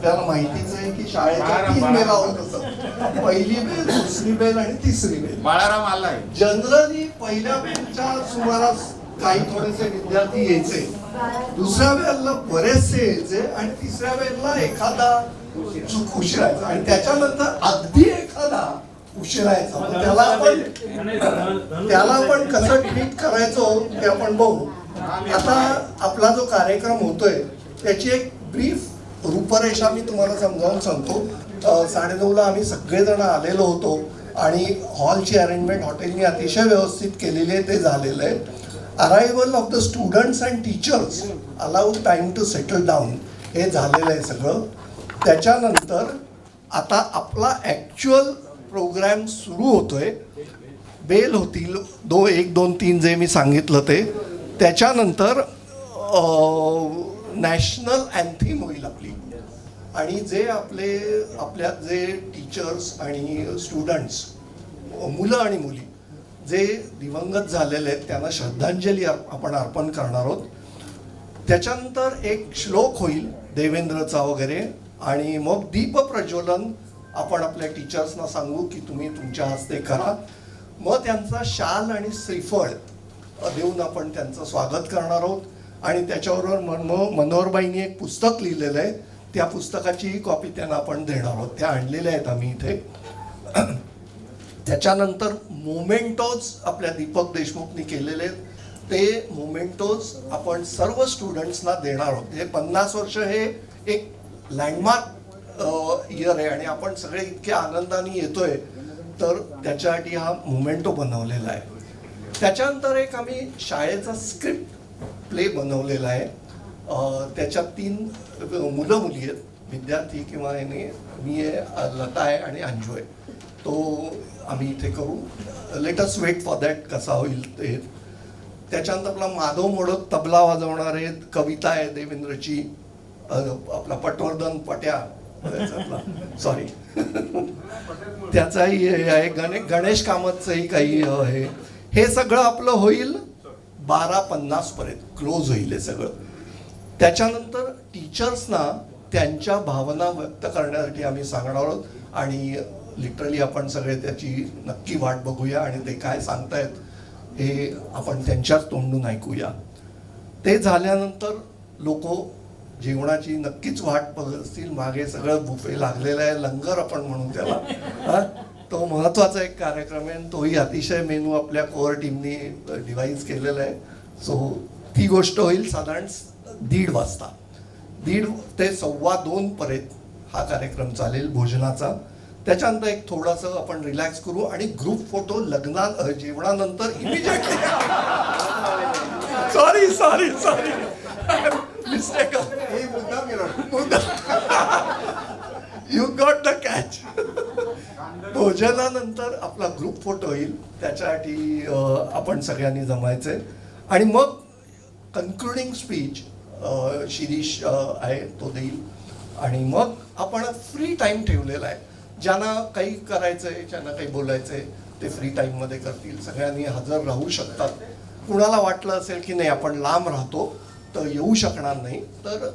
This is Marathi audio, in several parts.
आपल्याला माहितीच आहे की शाळेच्या 3 बेला होत असत. पहिली बेल, दुसरी बेल आणि तिसरी बेल. बाळाराम आलाय. जनरली पहिल्या बेलच्या सुमारास काही थोडेसे विद्यार्थी यायचे, दुसऱ्या बेलला बरेचसे यायचे आणि तिसऱ्या बेलला एखादा उशिरायचा आणि त्याच्यानंतर अगदी एखादा उशिरायचा. त्याला आपण कसं ट्रीट करायचो ते आपण बघू. आता आपला जो कार्यक्रम होतोय त्याची एक ब्रीफ रूपरेषा मी तुम्हाला समजावून सांगतो. 9:30ला आम्ही सगळेजण आलेलो होतो आणि हॉलची अरेंजमेंट हॉटेलनी अतिशय व्यवस्थित केलेली आहे, ते झालेलं आहे. Arrival of the students and teachers allowed time to settle down हे झालेलं आहे सगळं. त्याच्यानंतर आता आपला ॲक्च्युअल प्रोग्राम सुरू होतोय. बेल होतील 1, 2, 3 जे मी सांगितलं ते. त्याच्यानंतर नॅशनल अँथीम होईल आपली आणि जे आपल्या जे टीचर्स आणि स्टुडंट्स, मुलं आणि मुली जे दिवंगत झालेले आहेत त्यांना श्रद्धांजली आपण अर्पण करणार आहोत. त्याच्यानंतर एक श्लोक होईल देवेंद्रचा वगैरे आणि मग दीप प्रज्वलन आपण आपल्या टीचर्सना सांगू की तुम्ही तुमच्या हस्ते करा. मग त्यांचा शाल आणि श्रीफळ देऊन आपण त्यांचं स्वागत करणार आहोत आणि त्याच्याबरोबर मनोहरबाईंनी एक पुस्तक लिहिलेलं आहे, त्या पुस्तकाची कॉपी त्यांना आपण देणार आहोत. त्या आणलेल्या आहेत आम्ही इथे. त्याच्यानंतर मोमेंटोज आपल्या दीपक देशमुखनी केलेले आहेत, ते मोमेंटोज आपण सर्व स्टुडंट्सना देणार आहोत. हे 50 वर्ष हे एक लँडमार्क इयर आहे आणि आपण सगळे इतके आनंदाने येतोय, तर त्याच्यासाठी हा मोमेंटो बनवलेला आहे. त्याच्यानंतर एक आम्ही शाळेचा स्क्रिप्ट प्ले बनवलेला आहे. त्याच्यात 3 मुलं मुली आहेत, विद्यार्थी किंवा मी आहे, लता आहे आणि अंजू आहे. तो आम्ही इथे करू. Let us wait for that कसा होईल ते. त्याच्यानंतर आपला माधव मोडक तबला वाजवणार आहेत, कविता आहे देवेंद्रची, आपला पटवर्धन पट्या सॉरी त्याचाही आहे, गणेश कामतचंही काही आहे. हे सगळं आपलं होईल 12:50 पर्यंत क्लोज होईल हे सगळं. त्याच्यानंतर टीचर्सना त्यांच्या भावना व्यक्त करण्यासाठी आम्ही सांगणार आहोत आणि लिटरली आपण सगळे त्याची नक्की वाट बघूया आणि ते काय सांगतायत हे आपण त्यांच्याच तोंडून ऐकूया. ते झाल्यानंतर लोक जेवणाची नक्कीच वाट बघत असतील. मागे सगळं बुफे लागलेलं आहे, लंगर आपण म्हणू त्याला. तो महत्त्वाचा एक कार्यक्रम आहे, तोही अतिशय मेनू आपल्या कोअर टीमनी डिवाईज केलेला आहे. सो ती गोष्ट होईल साधारण 1:30 वाजता. 1:30 ते 1:15 पर्यंत हा कार्यक्रम चालेल भोजनाचा. त्याच्यानंतर एक थोडंसं आपण रिलॅक्स करू आणि ग्रुप फोटो जेवणानंतर immediately sorry mistake, you got the catch. भोजनानंतर आपला ग्रुप फोटो होईल, त्याच्यासाठी आपण सगळ्यांनी जमायचंय. आणि मग कन्क्लुडिंग स्पीच शिरीष आहे तो देईल आणि मग आपण फ्री टाइम ठेवलेला आहे. ज्यांना काही करायचंय, ज्यांना काही बोलायचंय ते फ्री टाइममध्ये करतील. सगळ्यांनी हजर राहू शकतात. कुणाला वाटलं असेल की नाही आपण लांब राहतो तर येऊ शकणार नाही, तर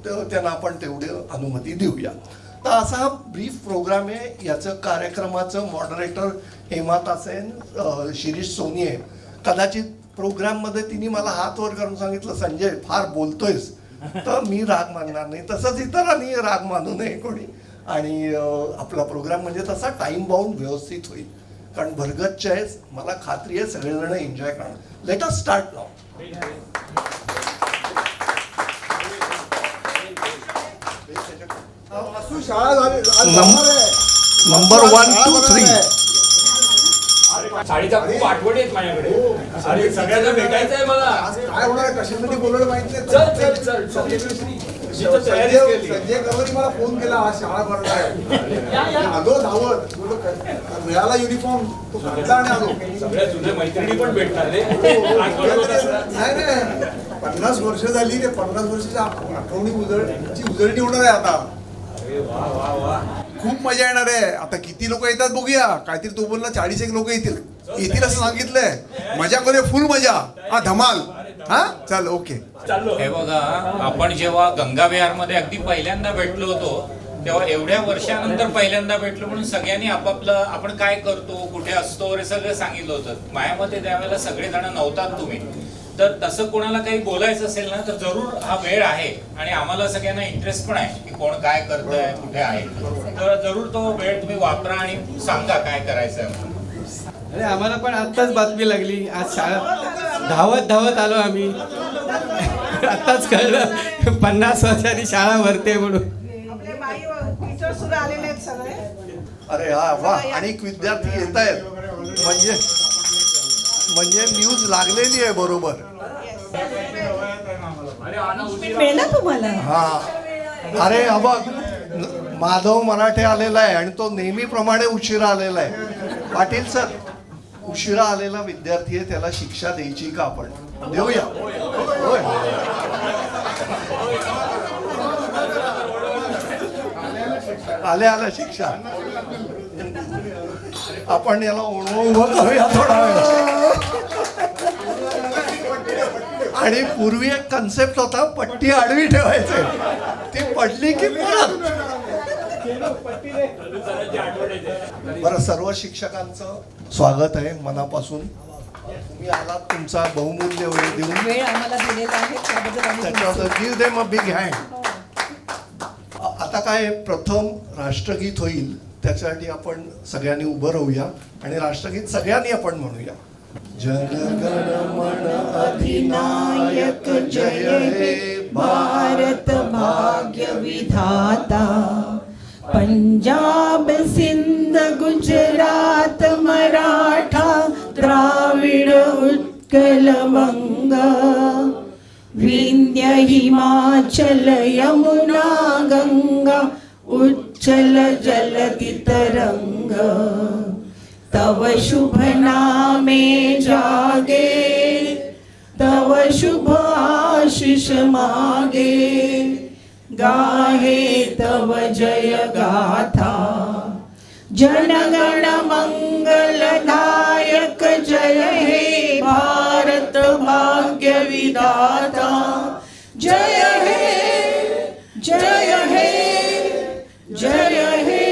त्यांना आपण तेवढी अनुमती देऊया. तर असा हा ब्रीफ प्रोग्राम आहे. याचं कार्यक्रमाचं मॉडरेटर हेमा तासेन, शिरीष सोनी आहे. कदाचित प्रोग्राममध्ये तिने मला हात वर करून सांगितलं, संजय फार बोलतोयस, तर मी राग मानणार नाही, तसंच इतरांनी राग मानू नये कोणी. आणि आपला प्रोग्राम म्हणजे तसा टाइम बाउंड व्यवस्थित होईल, कारण भरगच्च आहे. मला खात्री आहे सगळेजण एन्जॉय करणार. Let us start now. Number 1, 2, 3. साडीचा खूप आठवणी आहेत माझ्याकडे. अरे सगळ्यांना भेटायचं आहे मला. काय होणार कशामध्ये बोलणं माहिती नाही. चल संजय गवळी मला फोन केला, आज शाळा भरणार आलो धावत, मिळाला युनिफॉर्म, तो घातला आणि आलो. सगळ्या जुन्या मैत्रिणी पण भेटणार. नाही 50 वर्ष झाली, ते 50 वर्षाच्या आठवणी उजळणी होणार आहे आता. अरे वा वा वा, खूप मजा येणार आहे. आता किती लोक येतात बघूया. काहीतरी तो बोलला 40 लोक येतील असं सांगितलंय. मजा करूया, फुल मजा. हा धमाल. हा चल ओके. चाललो. हे बघा, आपण जेव्हा गंगा विहारमध्ये अगदी पहिल्यांदा भेटलो होतो तेव्हा एवढ्या वर्षानंतर पहिल्यांदा भेटलो म्हणून सगळ्यांनी आपापलं आपण काय करतो, कुठे असतो हे सगळं सांगितलं होतं. माझ्यामध्ये त्यावेळेला सगळेजण नव्हतात तुम्ही, तर तसं कोणाला काही बोलायचं असेल ना तर जरूर हा वेळ आहे आणि आम्हाला सगळ्यांना इंटरेस्ट पण आहे की कोण काय करतंय, कुठे आहे. तर जरूर तो वेळ तुम्ही वापरा आणि सांगा काय करायचं आहे म्हणून. अरे आम्हाला पण आत्ताच बातमी लागली. आज शाळा धावत धावत आलो आम्ही. आत्ताच कळलं 50 वर्षांनी शाळा भरते म्हणून. आपले बाई टीचर सुद्धा आलेले आहेत सगळे. अरे हा वा, अनेक विद्यार्थी येत आहेत म्हणजे न्यूज लागलेली आहे बरोबर. मिळणार तुम्हाला. हा अरे हा बघ, माधव मराठे आलेला आहे आणि तो नेहमीप्रमाणे उशिरा आलेला आहे. पाटील सर, उशिरा आलेला विद्यार्थी आहे, त्याला शिक्षा द्यायची का आपण? देऊया. होय. आल्या शिक्षा. आपण याला उभं करूया थोडा वेळ. आणि पूर्वी एक कन्सेप्ट होता, पट्टी आडवी ठेवायची, ती पडली की परत. बरं, सर्व शिक्षकांचं स्वागत आहे मनापासून. तुम्ही आलात, तुमचा बहुमूल्य वेळ देऊन. वेळ आम्हाला दिलेला आहे त्याबद्दल आम्ही त्याच्यावर give them a big hand. आता काय, प्रथम राष्ट्रगीत होईल, त्याच्यासाठी आपण सगळ्यांनी उभं राहूया आणि राष्ट्रगीत सगळ्यांनी आपण म्हणूया. जनगण अधिनायक जय हे भारत भाग्य विधाता. पंजाब सिंध गुजरात मराठा द्राविड उत्कल वंग. विंध्य हिमाचल यमुना गंगा उच्चल जलधि तरंग. तव शुभ नामे जागे, तव शुभ आशीष मागे. गाहे तव जय गाथा. जनगण मंगलदायक जय हे भारत भाग्य विधाता. जय हे जय हे जय हे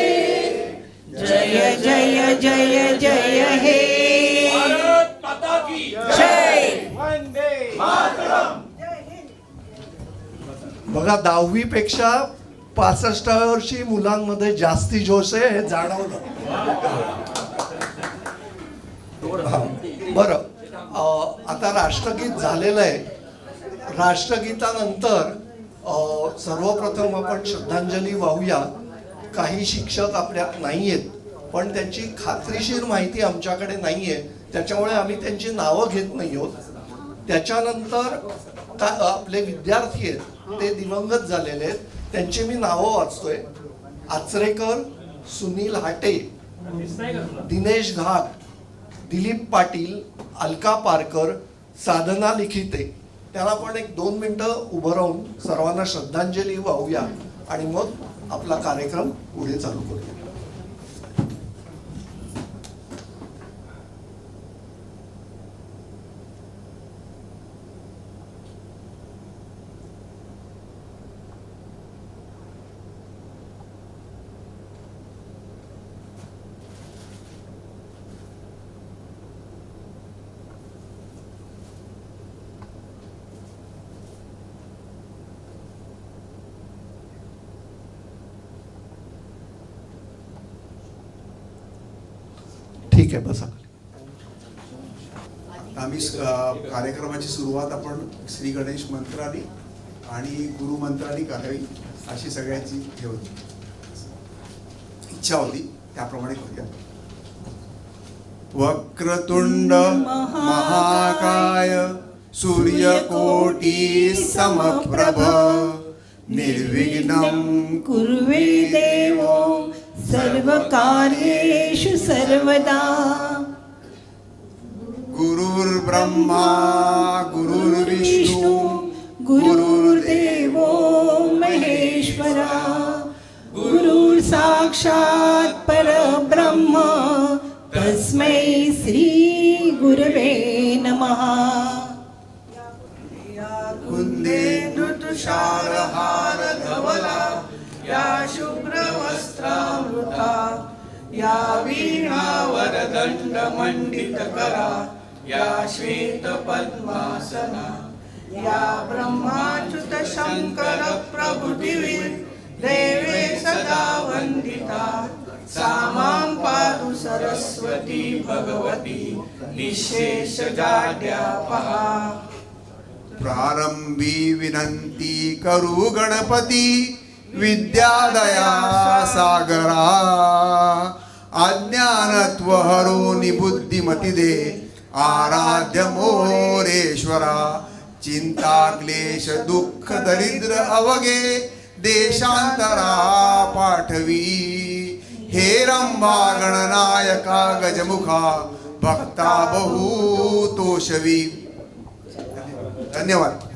जय जय जय जय हे. भारत माता की जय. बघा, 10वी पेक्षा 65व्या वर्षी मुलांमध्ये जास्ती जोश आहे हे जाणवलं. बरं, आता राष्ट्रगीत झालेलं आहे. राष्ट्रगीतानंतर सर्वप्रथम आपण श्रद्धांजली वाहूया. काही शिक्षक आपल्या नाही आहेत, पण त्यांची खात्रीशीर माहिती आमच्याकडे नाही आहे, त्याच्यामुळे आम्ही त्यांची नावं घेत नाही आहोत. त्याच्यानंतर आपले विद्यार्थी आहेत, ते दिवंगत झालेले आहेत, त्यांची मी नावं वाचतोय. आचरेकर, सुनील हाटे, दिनेश घाट, दिलीप पाटील, अलका पारकर, साधना लिखिते. त्याला आपण एक 2 मिनिटं उभं राहून सर्वांना श्रद्धांजली वाहूया आणि मग आपला कार्यक्रम पुढे चालू करूया. ठीक आहे, बसा. आम्ही कार्यक्रमाची सुरुवात आपण श्री गणेश मंत्राने आणि गुरु मंत्राने करावी अशी सगळ्यांची हे होती, इच्छा होती, त्याप्रमाणे करूया. वक्रतुंड महाकाय सूर्यकोटी समप्रभ निर्विघ्नं कुर्वे देवो सर्वकार्येषु सर्वदा. गुरुर्ब्रह्मा गुरुर्विष्णू गुरुर्देवो महेश्वरा. गुरुर् साक्षात् परब्रह्म तस्मै श्री गुरवे नमः. दंड मंडित करा या श्वेत पद्मासना या ब्रह्माच्युत शंकर प्रभु दिवी देवे सदा वंदिता सामां पादु सरस्वती भगवती निशेष जाड्यापहा. प्रारंभी विनंती करू गणपती विद्यादया सागरा अज्ञानत्व हरोनी बुद्धिमती दे आराध्य मोरेश्वरा चिंता क्लेश दुःख दरिद्र अवगे देशांतरा पाठवी हे रंभा गणनायका गजमुखा भक्ता बहु तोषवी. धन्यवाद.